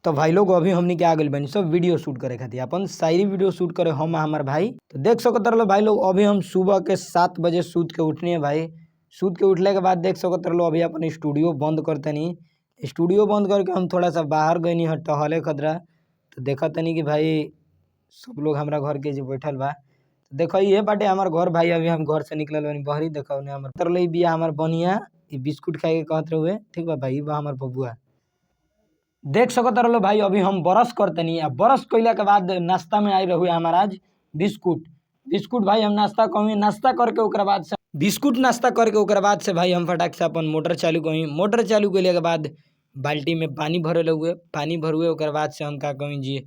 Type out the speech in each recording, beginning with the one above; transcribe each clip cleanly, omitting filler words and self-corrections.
तो भाई लोग अभी हमनी के आ गइल बानी सब वीडियो शूट करे खातिर, अपन शायरी वीडियो शूट करे हम हमार भाई। तो देख सकत रहो भाई लोग, अभी हम सुबह के 7 बजे सूत के उठनी है भाई। सूत के उठले के बाद देख सकत रहो अभी अपन स्टूडियो बंद करतनी। स्टूडियो बंद करके हम थोड़ा सा बाहर गईनी है टहले खतरा। तो देखा तनी कि भाई सब लोग हमारा घर के जो बैठल बा। तो देखो ये बाटे हमार घर भाई, अभी हम घर से निकलल बानी बहरी। देखो ने हमर तरले बिया हमार बनिया ई बिस्कुट खाए के कहत रहुए, ठीक बा भाई, बा हमार बबुआ। देख सकत रहो भाई अभी हम ब्रश करतनी, आ ब्रश कइला के बाद नाश्ता में आई रहुए हमार आज बिस्कुट। बिस्कुट भाई हम नाश्ता कहीं नाश्ता करके ओकरा बाद से बिस्कुट नाश्ता करके ओकरा बाद से भाई हम फटाक से अपन मोटर चालू कहीं। मोटर चालू कइले के बाद बाल्टी में पानी भरल हुए, पानी भरुए ओकरा बाद से हम का कहीं जी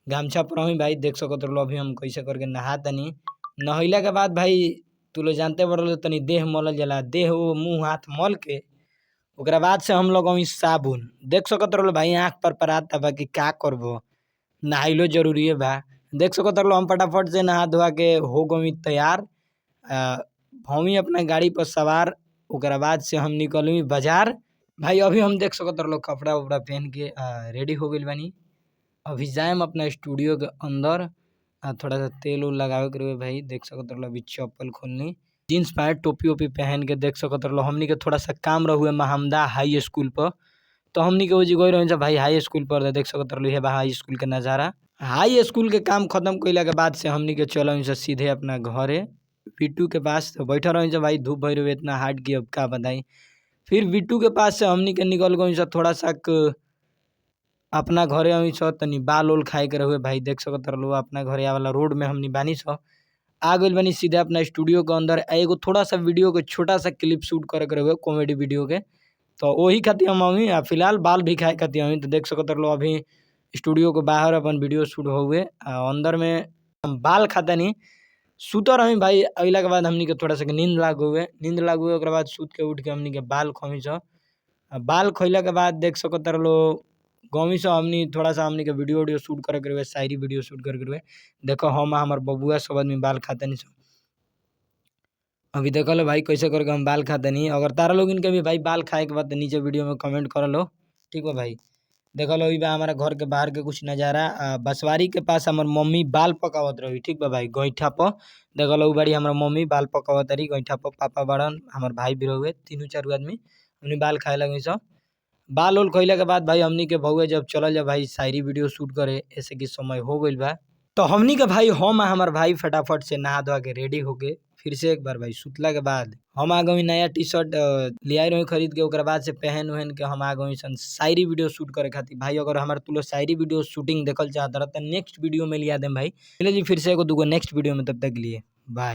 गामछा पर भाई। देख सकत रहो अभी हम कैसे करके नहा तनी। नहैला के बाद भाई तू लोग जानते बड़ो तनी देह मलल जाला, देह वो मुँह हाथ मल के ओकरा बाद से हम लोग साबुन। देख सकत रहो भाई आँख पर पराता बा कि का करबो, नहाइलो जरूरी बा। देख सकत रहो हम फटाफट से नहा धोआ के हो गई तैयार। हमी अपना गाड़ी पर सवार, ओकरा बाद से हम निकलवी बाजार। भाई अभी हम देख सकत रहो कपड़ा उपड़ा पहन के रेडी हो गइल बानी। अभी जाएम अपना स्टूडियो के अंदर, थोड़ा सा तेल उल लगावे के रहे भाई। देख सकत रहो अभी चप्पल खोलनी, जीन्स पैंट टोपी ओपी पहन के। देख सकत रहो हमनी के थोड़ा सा काम रहुए महमदा हाई स्कूल पर। तो हमनी के वो जी गई रही भाई हाई स्कूल पर। देख सकत रहो ये बा हाई स्कूल के नज़ारा। हाई स्कूल के काम खत्म कइला के बाद से हमनी के चल सीधे अपना घरे बिट्टू के पास। तो बैठा रही भाई, धूप भर रहे इतना हार्ड की अब का बताई। फिर बिट्टू के पास से हमनी के निकल गई थोड़ा सा अपना घरे अभी तनी बाल उल खाए के रहुए भाई। देख सकत रहो अपना घरे वाला रोड में हमनी बानी आ गइल बानी सीधे अपना स्टूडियो के अंदर। एगो थोड़ा सा वीडियो के छोटा सा क्लिप शूट करे के रहुए कॉमेडी वीडियो के। तो वही खातिर हम अभी फिलहाल बाल भी खाए खातिर अभी। तो देख सकत रहो अभी स्टूडियो के बाहर अपन वीडियो शूट हुए, अंदर में हम बाल खाता नहीं सुतर रही भाई। अगला के बाद हमनी के थोड़ा सा नींद लाग हुए, ओकरा बाद सूत के उठ के हमनी के बाल खमी बाल खइला के बाद देख सकत रहो गमी से हमनी थोड़ा सा हमनी के वीडियो शूट करे के रहे, शायरी वीडियो शूट करे के रहे। देखो हम हमार बबुआ सब आदमी बाल खाते नहीं। अभी देख लो भाई कैसे करके हम बाल खाते नहीं। अगर तारा लोग इनके भी भाई बाल खाए के बाद नीचे वीडियो में कमेंट कर लो, ठीक है भाई। देख लो बा हमारा घर के बाहर के कुछ नज़ारा। बसवारी के पास हमार मम्मी बाल पकावत रही, ठीक बा भाई, गईठा पर। देख लो बाड़ी हमार मम्मी बाल पकावत रही गईठा पर। पापा बड़न हमार भाई भी रहुए, तीनों चार आदमी हमने बाल खाए लगे सब। बाल उल खइला के बाद भाई हमनी के भौए जब चलल जा भाई शायरी वीडियो शूट करे, ऐसे कि समय हो गइल बा। तो हमनी के भाई हम हमार भाई फटाफट से नहा धोआ के रेडी हो गए। फिर से एक बार भाई सुतला के बाद हम आ गई नया टी शर्ट ले आई रही खरीद के। ओकरा बाद से पहन वहन के हम आ गई सन शायरी वीडियो शूट करे खातिर भाई। अगर हमारे तुलो शायरी वीडियो शूटिंग देखल चाहता रहा तो नेक्स्ट वीडियो में लिया देम भाई। चलिए जी फिर से एगो दूगो नेक्स्ट वीडियो में, तब तक के लिए बाय।